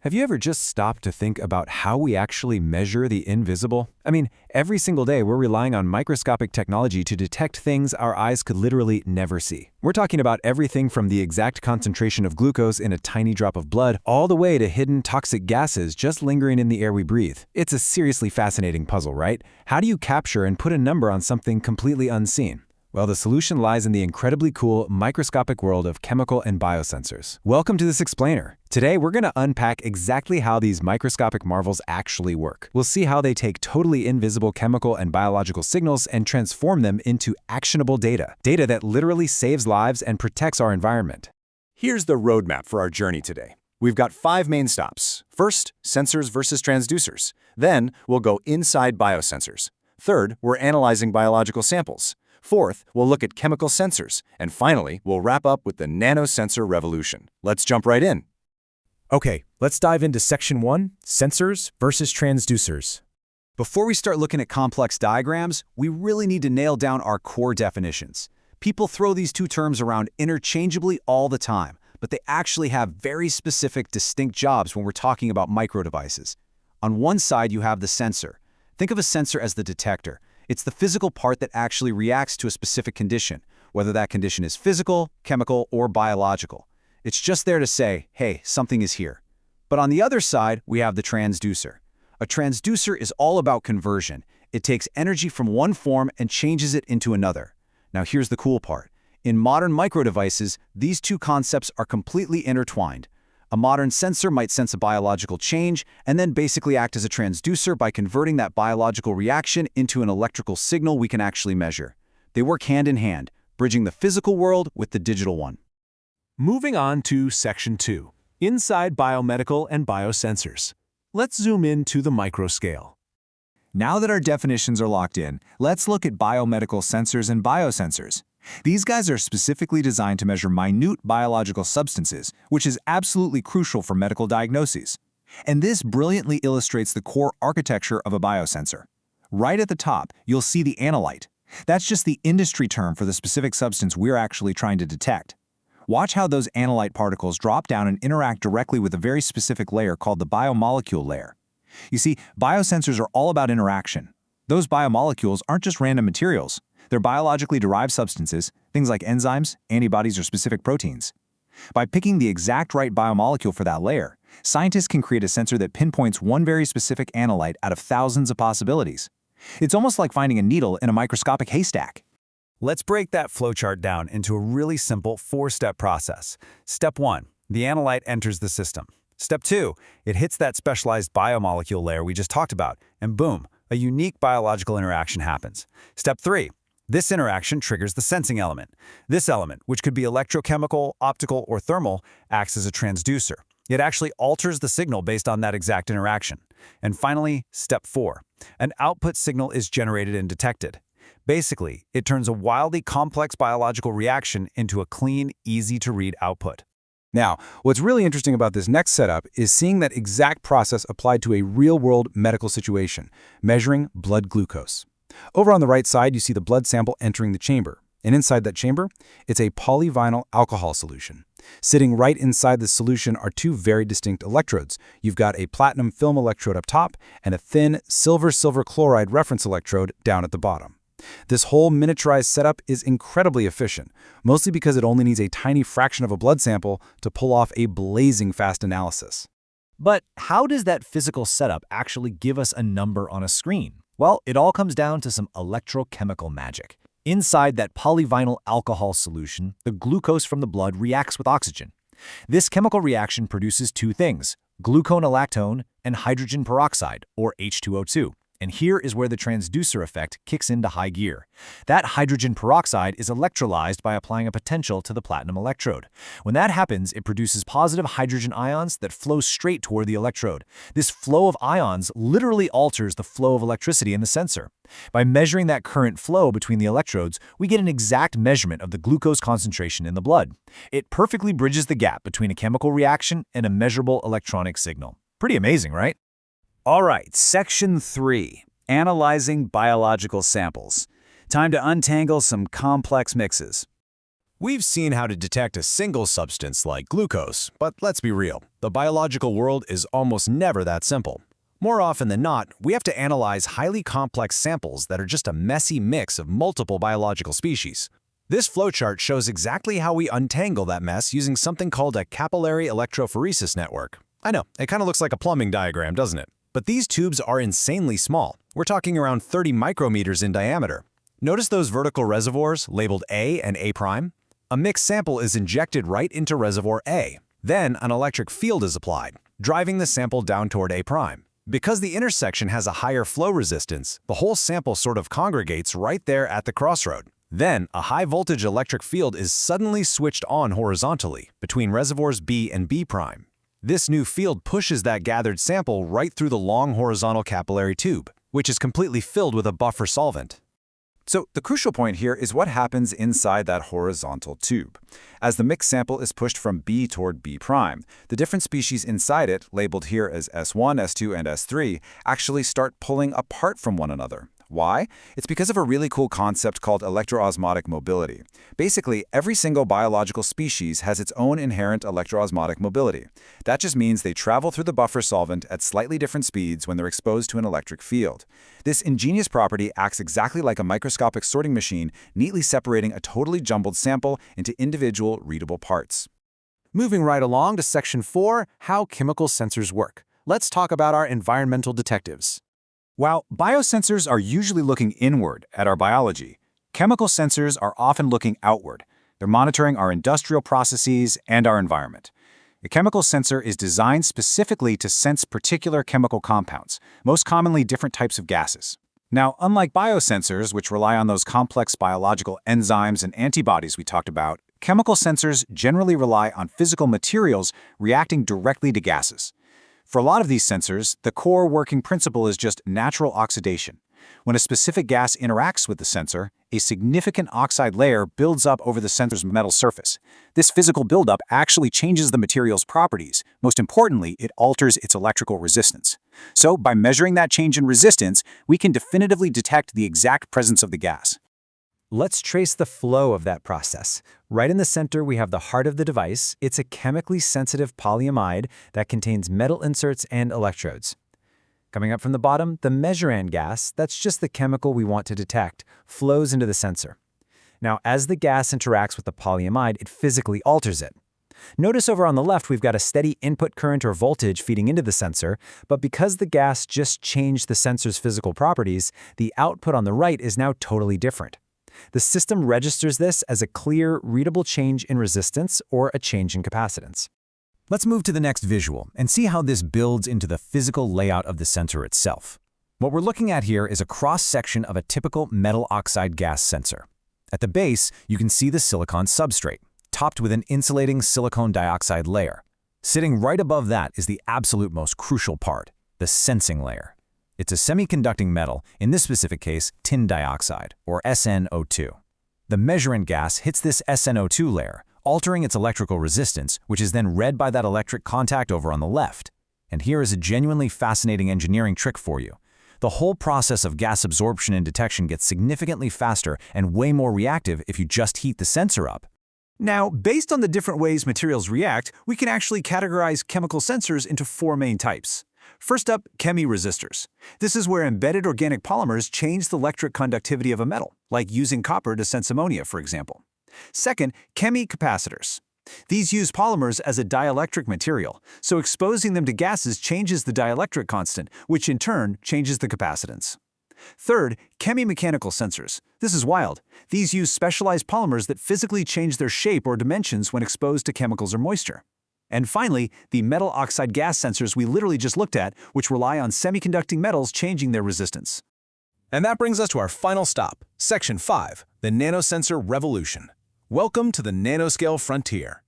Have you ever just stopped to think about how we actually measure the invisible? I mean, every single day we're relying on microscopic technology to detect things our eyes could literally never see. We're talking about everything from the exact concentration of glucose in a tiny drop of blood, all the way to hidden toxic gases just lingering in the air we breathe. It's a seriously fascinating puzzle, right? How do you capture and put a number on something completely unseen? Well, the solution lies in the incredibly cool microscopic world of chemical and biosensors. Welcome to this explainer. Today, we're going to unpack exactly how these microscopic marvels actually work. We'll see how they take totally invisible chemical and biological signals and transform them into actionable data. Data that literally saves lives and protects our environment. Here's the roadmap for our journey today. We've got 5 main stops. First, sensors versus transducers. Then, we'll go inside biosensors. Third, we're analyzing biological samples. Fourth, we'll look at chemical sensors. And finally, we'll wrap up with the nanosensor revolution. Let's jump right in. Okay, let's dive into Section 1, Sensors versus Transducers. Before we start looking at complex diagrams, we really need to nail down our core definitions. People throw these two terms around interchangeably all the time, but they actually have very specific, distinct jobs when we're talking about microdevices. On one side, you have the sensor. Think of a sensor as the detector. It's the physical part that actually reacts to a specific condition, whether that condition is physical, chemical, or biological. It's just there to say, hey, something is here. But on the other side, we have the transducer. A transducer is all about conversion. It takes energy from one form and changes it into another. Now here's the cool part. In modern microdevices, these two concepts are completely intertwined. A modern sensor might sense a biological change and then basically act as a transducer by converting that biological reaction into an electrical signal we can actually measure. They work hand in hand, bridging the physical world with the digital one. Moving on to Section 2, Inside Biomedical and Biosensors. Let's zoom in to the microscale. Now that our definitions are locked in, let's look at biomedical sensors and biosensors. These guys are specifically designed to measure minute biological substances, which is absolutely crucial for medical diagnoses. And this brilliantly illustrates the core architecture of a biosensor. Right at the top, you'll see the analyte. That's just the industry term for the specific substance we're actually trying to detect. Watch how those analyte particles drop down and interact directly with a very specific layer called the biomolecule layer. You see, biosensors are all about interaction. Those biomolecules aren't just random materials. They're biologically derived substances, things like enzymes, antibodies, or specific proteins. By picking the exact right biomolecule for that layer, scientists can create a sensor that pinpoints one very specific analyte out of thousands of possibilities. It's almost like finding a needle in a microscopic haystack. Let's break that flowchart down into a really simple 4-step process. Step 1, the analyte enters the system. Step 2, it hits that specialized biomolecule layer we just talked about, and boom, a unique biological interaction happens. Step 3, this interaction triggers the sensing element. This element, which could be electrochemical, optical, or thermal, acts as a transducer. It actually alters the signal based on that exact interaction. And finally, Step 4, an output signal is generated and detected. Basically, it turns a wildly complex biological reaction into a clean, easy-to-read output. Now, what's really interesting about this next setup is seeing that exact process applied to a real-world medical situation, measuring blood glucose. Over on the right side, you see the blood sample entering the chamber. And inside that chamber, it's a polyvinyl alcohol solution. Sitting right inside the solution are two very distinct electrodes. You've got a platinum film electrode up top and a thin silver-silver chloride reference electrode down at the bottom. This whole miniaturized setup is incredibly efficient, mostly because it only needs a tiny fraction of a blood sample to pull off a blazing fast analysis. But how does that physical setup actually give us a number on a screen? Well, it all comes down to some electrochemical magic. Inside that polyvinyl alcohol solution, the glucose from the blood reacts with oxygen. This chemical reaction produces two things, gluconolactone and hydrogen peroxide, or H2O2. And here is where the transducer effect kicks into high gear. That hydrogen peroxide is electrolyzed by applying a potential to the platinum electrode. When that happens, it produces positive hydrogen ions that flow straight toward the electrode. This flow of ions literally alters the flow of electricity in the sensor. By measuring that current flow between the electrodes, we get an exact measurement of the glucose concentration in the blood. It perfectly bridges the gap between a chemical reaction and a measurable electronic signal. Pretty amazing, right? All right, Section 3, Analyzing Biological Samples. Time to untangle some complex mixes. We've seen how to detect a single substance like glucose, but let's be real, the biological world is almost never that simple. More often than not, we have to analyze highly complex samples that are just a messy mix of multiple biological species. This flowchart shows exactly how we untangle that mess using something called a capillary electrophoresis network. I know, it kind of looks like a plumbing diagram, doesn't it? But these tubes are insanely small. We're talking around 30 micrometers in diameter. Notice those vertical reservoirs labeled A and A'? A mixed sample is injected right into reservoir A. Then an electric field is applied, driving the sample down toward A'. Because the intersection has a higher flow resistance, the whole sample sort of congregates right there at the crossroad. Then, a high-voltage electric field is suddenly switched on horizontally between reservoirs B and B'. This new field pushes that gathered sample right through the long horizontal capillary tube, which is completely filled with a buffer solvent. So the crucial point here is what happens inside that horizontal tube. As the mixed sample is pushed from B toward B', the different species inside it, labeled here as S1, S2, and S3, actually start pulling apart from one another. Why? It's because of a really cool concept called electroosmotic mobility. Basically, every single biological species has its own inherent electroosmotic mobility. That just means they travel through the buffer solvent at slightly different speeds when they're exposed to an electric field. This ingenious property acts exactly like a microscopic sorting machine, neatly separating a totally jumbled sample into individual readable parts. Moving right along to Section 4, how chemical sensors work. Let's talk about our environmental detectives. While biosensors are usually looking inward at our biology, chemical sensors are often looking outward. They're monitoring our industrial processes and our environment. A chemical sensor is designed specifically to sense particular chemical compounds, most commonly different types of gases. Now, unlike biosensors, which rely on those complex biological enzymes and antibodies we talked about, chemical sensors generally rely on physical materials reacting directly to gases. For a lot of these sensors, the core working principle is just natural oxidation. When a specific gas interacts with the sensor, a significant oxide layer builds up over the sensor's metal surface. This physical buildup actually changes the material's properties. Most importantly, it alters its electrical resistance. So, by measuring that change in resistance, we can definitively detect the exact presence of the gas. Let's trace the flow of that process. Right in the center, we have the heart of the device. It's a chemically sensitive polyamide that contains metal inserts and electrodes. Coming up from the bottom, the mesurand gas, that's just the chemical we want to detect, flows into the sensor. Now, as the gas interacts with the polyamide, it physically alters it. Notice over on the left, we've got a steady input current or voltage feeding into the sensor, but because the gas just changed the sensor's physical properties, the output on the right is now totally different. The system registers this as a clear, readable change in resistance or a change in capacitance. Let's move to the next visual and see how this builds into the physical layout of the sensor itself. What we're looking at here is a cross-section of a typical metal oxide gas sensor. At the base, you can see the silicon substrate, topped with an insulating silicon dioxide layer. Sitting right above that is the absolute most crucial part, the sensing layer. It's a semiconducting metal, in this specific case, tin dioxide, or SnO2. The measurand gas hits this SnO2 layer, altering its electrical resistance, which is then read by that electric contact over on the left. And here is a genuinely fascinating engineering trick for you. The whole process of gas absorption and detection gets significantly faster and way more reactive if you just heat the sensor up. Now, based on the different ways materials react, we can actually categorize chemical sensors into 4 main types. First up, chemiresistors. This is where embedded organic polymers change the electric conductivity of a metal, like using copper to sense ammonia, for example. Second, chemicapacitors. These use polymers as a dielectric material, so exposing them to gases changes the dielectric constant, which in turn changes the capacitance. Third, chemimechanical sensors. This is wild. These use specialized polymers that physically change their shape or dimensions when exposed to chemicals or moisture. And finally, the metal oxide gas sensors we literally just looked at, which rely on semiconducting metals changing their resistance. And that brings us to our final stop, Section 5, the nanosensor revolution. Welcome to the nanoscale frontier.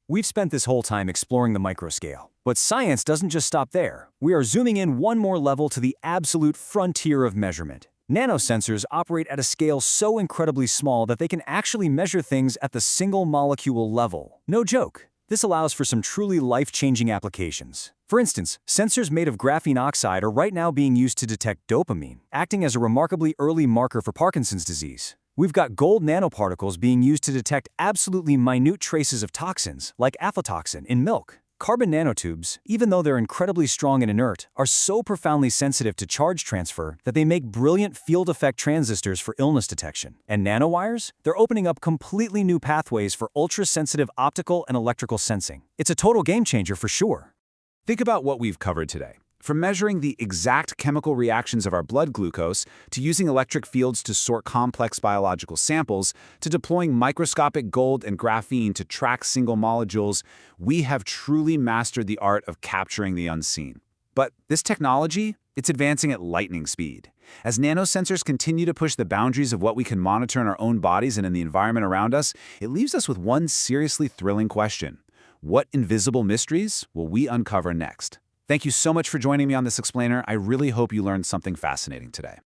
We've spent this whole time exploring the microscale, but science doesn't just stop there. We are zooming in one more level to the absolute frontier of measurement. Nanosensors operate at a scale so incredibly small that they can actually measure things at the single molecule level. No joke. This allows for some truly life-changing applications. For instance, sensors made of graphene oxide are right now being used to detect dopamine, acting as a remarkably early marker for Parkinson's disease. We've got gold nanoparticles being used to detect absolutely minute traces of toxins, like aflatoxin, in milk. Carbon nanotubes, even though they're incredibly strong and inert, are so profoundly sensitive to charge transfer that they make brilliant field effect transistors for illness detection. And nanowires? They're opening up completely new pathways for ultra-sensitive optical and electrical sensing. It's a total game changer for sure. Think about what we've covered today. From measuring the exact chemical reactions of our blood glucose, to using electric fields to sort complex biological samples, to deploying microscopic gold and graphene to track single molecules, we have truly mastered the art of capturing the unseen. But this technology, it's advancing at lightning speed. As nanosensors continue to push the boundaries of what we can monitor in our own bodies and in the environment around us, it leaves us with one seriously thrilling question. What invisible mysteries will we uncover next? Thank you so much for joining me on this explainer. I really hope you learned something fascinating today.